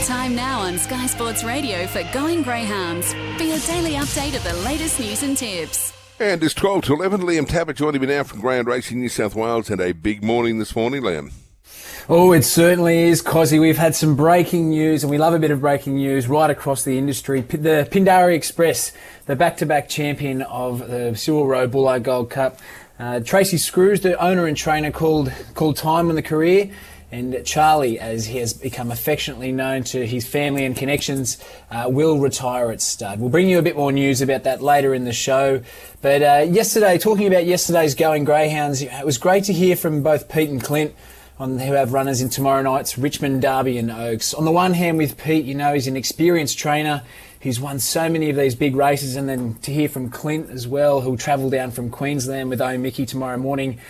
Time now on Sky Sports Radio for Going Greyhounds for your daily update of the latest news and tips. And it's 12 to 11. Liam Tappert joining me now from Greyhound Racing New South Wales. And a big morning this morning, Liam. Oh, it certainly is, Cozzy. We've had some breaking news, and we love a bit of breaking news right across the industry. The Pindari Express, the back-to-back champion of the Cyril Rowe Bull Gold Cup. Tracey Scruse, the owner and trainer, called time on the career. And Charlie, as he has become affectionately known to his family and connections, will retire at stud. We'll bring you a bit more news about that later in the show. But yesterday, talking about yesterday's Going Greyhounds, it was great to hear from both Pete and Clint who have runners in tomorrow night's Richmond, Derby and Oaks. On the one hand, with Pete, you know, he's an experienced trainer who's won so many of these big races, and then to hear from Clint as well, who'll travel down from Queensland with Mickey tomorrow morning.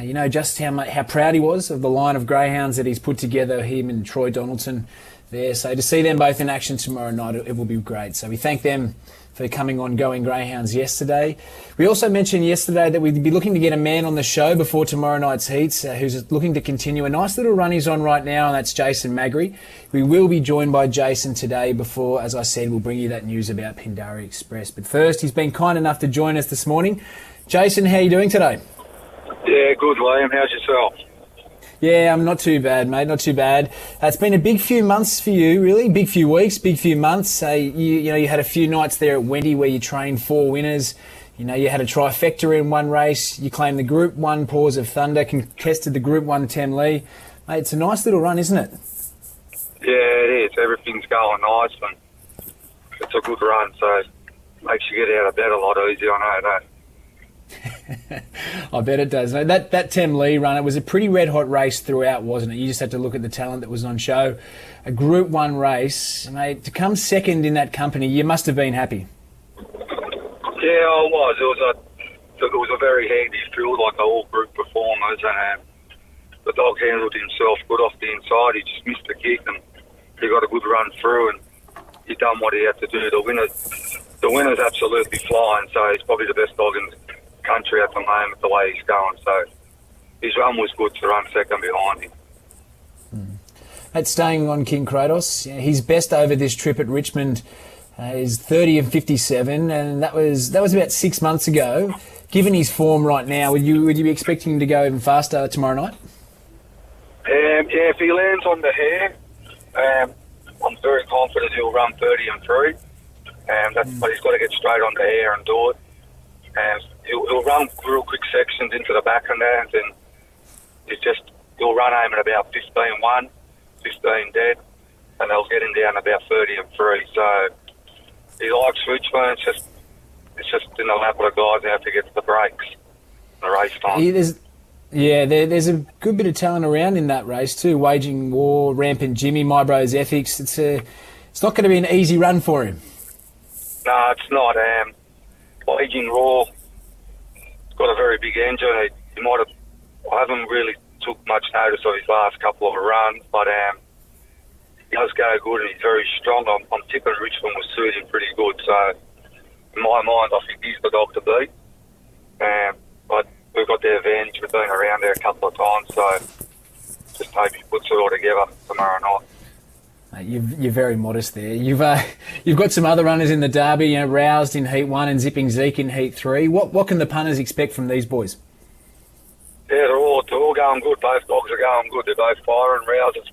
You know just how proud he was of the line of greyhounds that he's put together, him and Troy Donaldson there. So to see them both in action tomorrow night, it will be great. So we thank them for coming on Going Greyhounds yesterday. We also mentioned yesterday that we'd be looking to get a man on the show before tomorrow night's heats who's looking to continue a nice little run he's on right now, and that's Jason Magri. We will be joined by Jason today before, as I said, we'll bring you that news about Pindari Express. But first, he's been kind enough to join us this morning. Jason, how are you doing today? Yeah, good, Liam. How's yourself? Yeah, I'm not too bad, mate. Not too bad. It's been a big few months for you, really. Big few weeks, big few months. You had a few nights there at Wendy where you trained 4 winners. You know, you had a trifecta in one race. You claimed the Group 1 Paws of Thunder, contested the Group 1 Temlee. Mate, it's a nice little run, isn't it? Yeah, it is. Everything's going nice, and it's a good run, so it makes you get out of bed a lot easier, I know that. I bet it does. That Temlee run, it was a pretty red-hot race throughout, wasn't it? You just had to look at the talent that was on show. A Group 1 race, mate, to come second in that company, you must have been happy. Yeah, I was. It was a very handy field, like all group performers, and the dog handled himself good off the inside. He just missed the kick, and he got a good run through, and he done what he had to do. The winner's absolutely flying, so he's probably the best dog in the country at the moment, the way he's going. So his run was good to run second behind him. Mate, staying on King Kratos, his best over this trip at Richmond is 30 and 57, and that was about 6 months ago. Given his form right now, would you be expecting him to go even faster tomorrow night? Yeah, if he lands on the hair, I'm very confident he'll run 30 and 3. But he's got to get straight on the hair and do it. He'll run real quick sections into the back and that, and he'll run home at about 15-1, 15 dead, and they'll get him down about 30 and 3. So he likes Richmond. It's just in the lap of the guys who have to get to the breaks in the race time. There's a good bit of talent around in that race too. Waging War, Rampant Jimmy, My Bros Ethics. It's not going to be an easy run for him. No, it's not. Waging Raw got a very big engine. I haven't really took much notice of his last couple of runs, but he does go good and he's very strong. I'm tipping Richmond will suit him pretty good. So in my mind, I think he's the dog to beat. But we've got the advantage. We've been around there a couple of times, so just hope he puts it all together tomorrow night. You're very modest there. You've got some other runners in the Derby, Roused in Heat 1 and Zipping Zeke in Heat 3. What can the punters expect from these boys? Yeah, they're all going good. Both dogs are going good. They're both firing. Roused,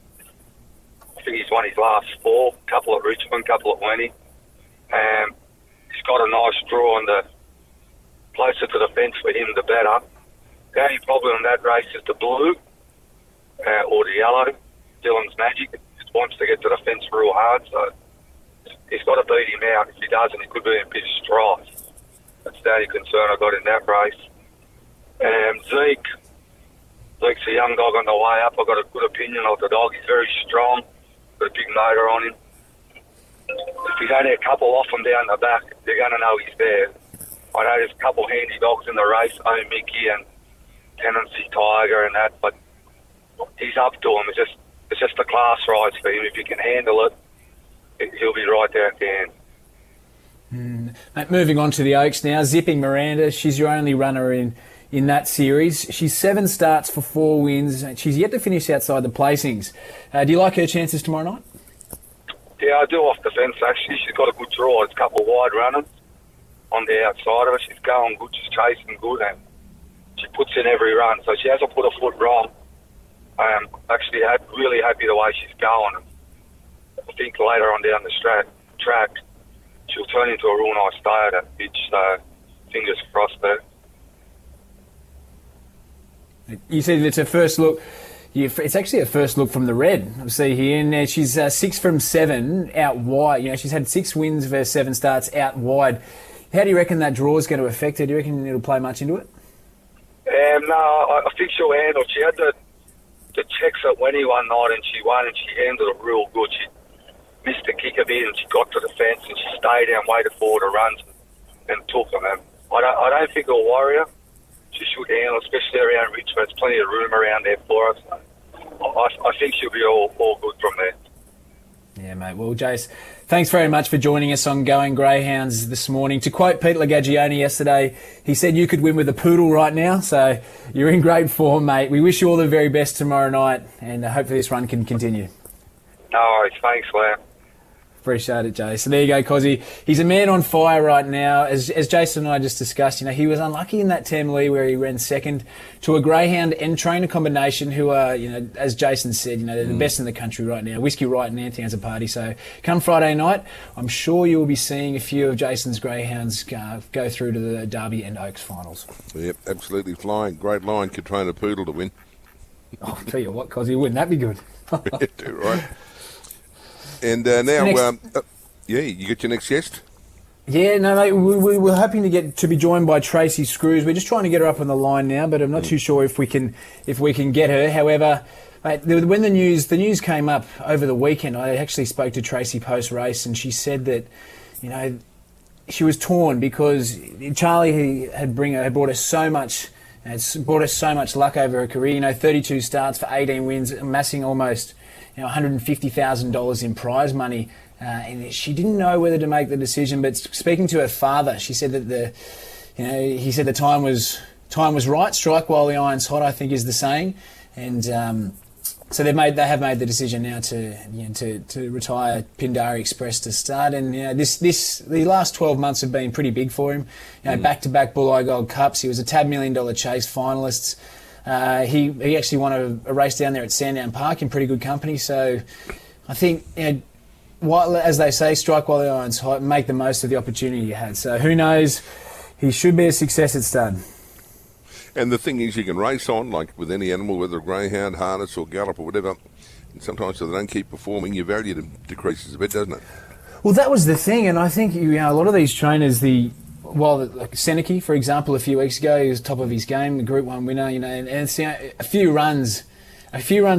I think he's won his last 4. Couple at Richmond, couple at Wenny. He's got a nice draw, and the closer to the fence for him, the better. The only problem in that race is the blue or the yellow. Dylan's Magic. Wants to get to the fence real hard, so he's got to beat him out. If he doesn't, he could be in a bit of strife. That's the only concern I got in that race. Zeke's a young dog on the way up. I've got a good opinion of the dog. He's very strong, got a big motor on him. If he's only a couple off him down the back, they're going to know he's there. I know there's a couple handy dogs in the race, Mickey and Tenancy Tiger and that, but he's up to him. It's just a class rise for him. If he can handle it, he'll be right there at the end. Mate, moving on to the Oaks now. Zipping Miranda, she's your only runner in that series. She's 7 starts for 4 wins. She's yet to finish outside the placings. Do you like her chances tomorrow night? Yeah, I do off the fence, actually. She's got a good draw. It's a couple of wide runners on the outside of her. She's going good. She's chasing good, and she puts in every run. So she hasn't put a foot wrong. I'm actually really happy the way she's going. I think later on down the track, she'll turn into a real nice stay at that pitch. So fingers crossed there. You said it's her first look. It's actually her first look from the red. I see here, and she's 6 from 7 out wide. You know, she's had 6 wins of her 7 starts out wide. How do you reckon that draw is going to affect her? Do you reckon it'll play much into it? No, I think she'll handle. She had the checks at Winnie one night, and she won, and she handled it real good. She missed the kick a bit, and she got to the fence, and she stayed there and waited for her to run and took them. And I don't think it'll worry her. She should handle, especially around Richmond. There's plenty of room around there for us. I think she'll be all good from there. Yeah, mate. Well, Jace, thanks very much for joining us on Going Greyhounds this morning. To quote Pete Lagagione yesterday, he said you could win with a poodle right now, so you're in great form, mate. We wish you all the very best tomorrow night, and hopefully this run can continue. No worries. Thanks, Liam. Appreciate it, Jace. So there you go, Cozzy. He's a man on fire right now. As Jason and I just discussed, you know, he was unlucky in that Tamlee where he ran second to a greyhound and trainer combination who are, you know, as Jason said, you know, they're the best in the country right now. Whiskey Wright and Anthony has a party. So come Friday night, I'm sure you'll be seeing a few of Jason's greyhounds go through to the Derby and Oaks finals. Yep, absolutely flying. Great line. Could train a poodle to win. Oh, I'll tell you what, Cozzy, wouldn't that be good? Too right. And now, you get your next guest? Yeah, no, mate, we're hoping to be joined by Tracey Scruse. We're just trying to get her up on the line now, but I'm not too sure if we can get her. However, mate, when the news came up over the weekend, I actually spoke to Tracy post race, and she said that, you know, she was torn because Charlie had brought her so much. It's brought us so much luck over her career. You know, 32 starts for 18 wins, amassing almost, you know, $150,000 in prize money. And she didn't know whether to make the decision. But speaking to her father, she said that he said the time was right. Strike while the iron's hot, I think, is the saying. And so they have made the decision now to retire Pindari Express to start. And you know, the last 12 months have been pretty big for him. You know, back-to-back Bulleye Gold Cups. He was a Tab $1 Million Chase finalist. He actually won a race down there at Sandown Park in pretty good company. So I think, you know, as they say, strike while the iron's hot, make the most of the opportunity you had. So who knows? He should be a success at stud. And the thing is, you can race on, like with any animal, whether a greyhound, harness or gallop or whatever. And sometimes if they don't keep performing, your value decreases a bit, doesn't it? Well, that was the thing. And I think, you know, a lot of these trainers, like Seneke, for example, a few weeks ago, he was top of his game, the Group 1 winner, you know, and it's, you know, a few runs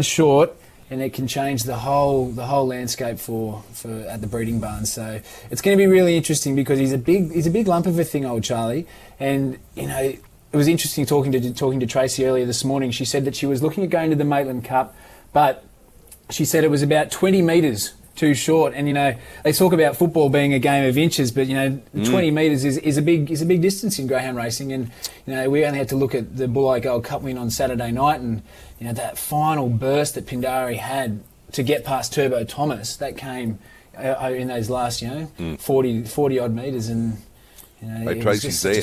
short, and it can change the whole landscape for at the breeding barn. So it's going to be really interesting because he's a big lump of a thing, old Charlie. And, you know, it was interesting talking to Tracy earlier this morning. She said that she was looking at going to the Maitland Cup, but she said it was about 20 metres too short. And, you know, they talk about football being a game of inches, but, you know, 20 metres is a big distance in greyhound racing. And, you know, we only had to look at the Bulleye Gold Cup win on Saturday night, and, you know, that final burst that Pindari had to get past Turbo Thomas, that came in those last, you know, 40 odd metres. And, you know, hey, Tracy's there.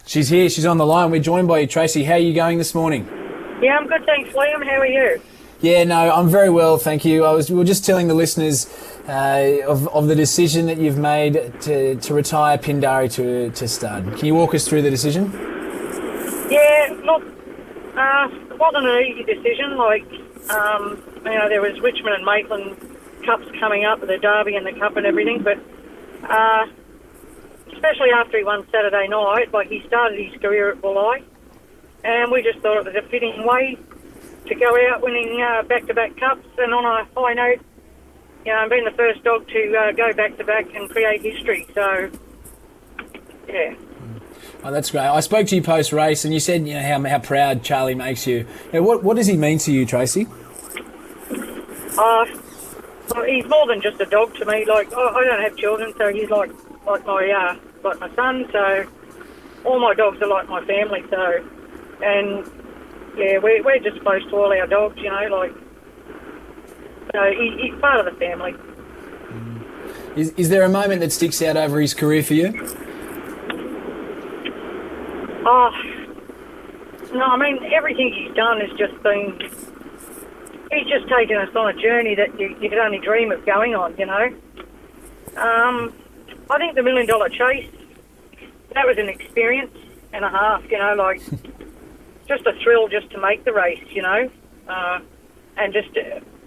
She's here. She's on the line. We're joined by you, Tracy. How are you going this morning? Yeah, I'm good, thanks, Liam. How are you? Yeah, no, I'm very well, thank you. We were just telling the listeners of the decision that you've made to retire Pindari to stud. Can you walk us through the decision? Yeah, look, it wasn't an easy decision. Like, you know, there was Richmond and Maitland Cups coming up, the Derby and the Cup and everything, but especially after he won Saturday night, like he started his career at Bulleye, and we just thought it was a fitting way to go out winning back-to-back cups and on a high note, you know, being the first dog to go back-to-back and create history. So, yeah. Oh, that's great. I spoke to you post-race and you said, you know, how proud Charlie makes you. You know, what does he mean to you, Tracy? Well, he's more than just a dog to me. Like, I don't have children, so he's like my son. So all my dogs are like my family. So, and yeah, we're just close to all our dogs, you know. Like, so he's part of the family. Is there a moment that sticks out over his career for you? Oh, no, I mean, everything he's done has just been... He's just taken us on a journey that you could only dream of going on, you know. I think the $1 Million Chase, that was an experience and a half, you know, like just a thrill just to make the race, you know. And just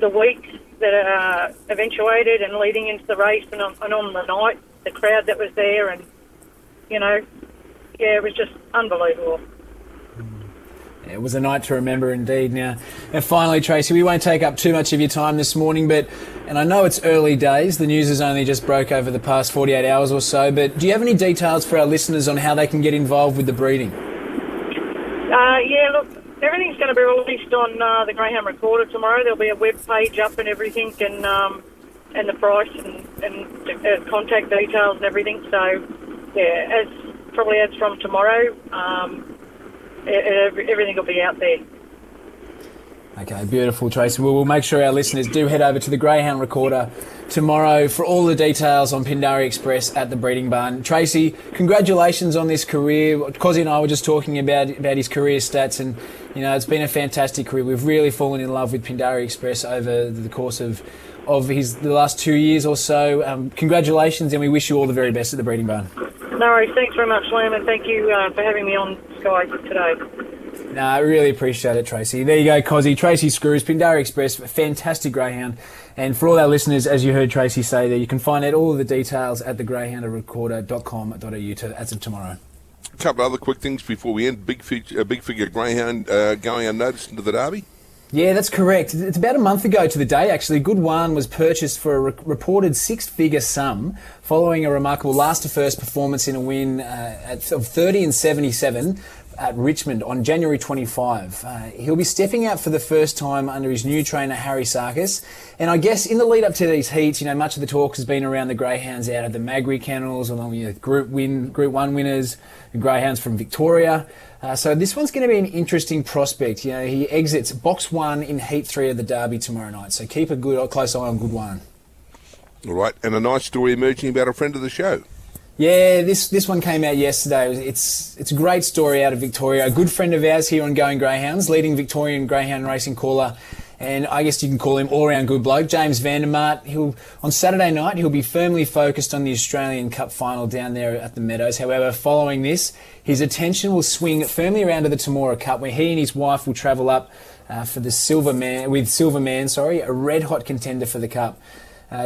the weeks that eventuated and leading into the race and on the night, the crowd that was there and, you know, yeah, it was just unbelievable. It was a night to remember indeed. Now, and finally, Tracy, we won't take up too much of your time this morning, and I know it's early days, the news has only just broke over the past 48 hours or so, but do you have any details for our listeners on how they can get involved with the breeding? Yeah, look, everything's going to be released on the Greyhound Recorder tomorrow. There'll be a web page up and everything, and the price and contact details and everything. So, yeah, as from tomorrow, everything will be out there. Okay, beautiful, Tracy. We'll make sure our listeners do head over to the Greyhound Recorder tomorrow for all the details on Pindari Express at the breeding barn. Tracy, congratulations on this career. Cozzy and I were just talking about his career stats, and you know, it's been a fantastic career. We've really fallen in love with Pindari Express over the course of the last 2 years or so. Congratulations, and we wish you all the very best at the breeding barn. No worries. Thanks very much, Liam, and thank you for having me on Sky today. No, I really appreciate it, Tracy. There you go, Cozzy. Tracey Scruse, Pindari Express, a fantastic greyhound. And for all our listeners, as you heard Tracy say there, you can find out all of the details at thegreyhoundrecorder.com.au as of tomorrow. A couple of other quick things before we end. Big figure greyhound going unnoticed into the Derby. Yeah, that's correct. It's about a month ago to the day, actually. Good One was purchased for a reported six-figure sum following a remarkable last-to-first performance in a win of 30 and 77 at Richmond on January 25. He'll be stepping out for the first time under his new trainer, Harry Sarkis. And I guess in the lead-up to these heats, you know, much of the talk has been around the greyhounds out of the Magri kennels, along with Group 1 winners, the greyhounds from Victoria. So this one's going to be an interesting prospect. You know, he exits box 1 in heat 3 of the Derby tomorrow night. So keep a close eye on Good One. All right, and a nice story emerging about a friend of the show. Yeah, this one came out yesterday. It's a great story out of Victoria. A good friend of ours here on Going Greyhounds, leading Victorian greyhound racing caller, and I guess you can call him all-round good bloke, James Vandermart. On Saturday night, he'll be firmly focused on the Australian Cup final down there at the Meadows. However, following this, his attention will swing firmly around to the Temora Cup, where he and his wife will travel up for the Silverman, a red-hot contender for the Cup.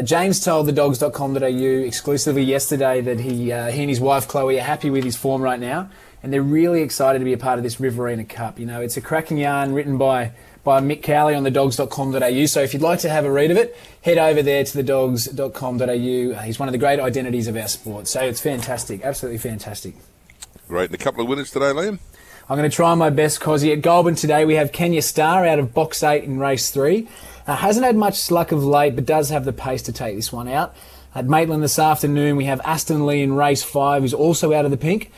James told thedogs.com.au exclusively yesterday that he and his wife Chloe are happy with his form right now, and they're really excited to be a part of this Riverina Cup. You know, it's a cracking yarn written by Mick Cowley on thedogs.com.au, so if you'd like to have a read of it, head over there to thedogs.com.au. He's one of the great identities of our sport, so it's fantastic, absolutely fantastic. Great, and a couple of winners today, Liam? I'm going to try my best, Cozzy. At Goulburn today, we have Kenya Star out of box 8 in race 3. Hasn't had much luck of late, but does have the pace to take this one out. At Maitland this afternoon, we have Aston Lee in race 5, who's also out of the pink.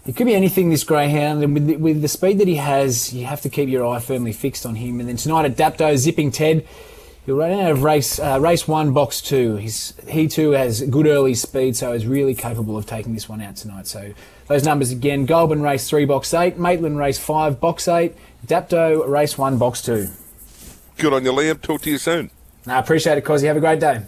It could be anything, this greyhound, and with the speed that he has, you have to keep your eye firmly fixed on him. And then tonight at Dapto, Zipping Ted, he'll run out of race 1, box 2. He too has good early speed, so is really capable of taking this one out tonight. So those numbers again: Goulburn race 3, box 8, Maitland race 5, box 8, Dapto race 1, box 2. Good on you, Liam. Talk to you soon. I appreciate it, Cozzy. Have a great day.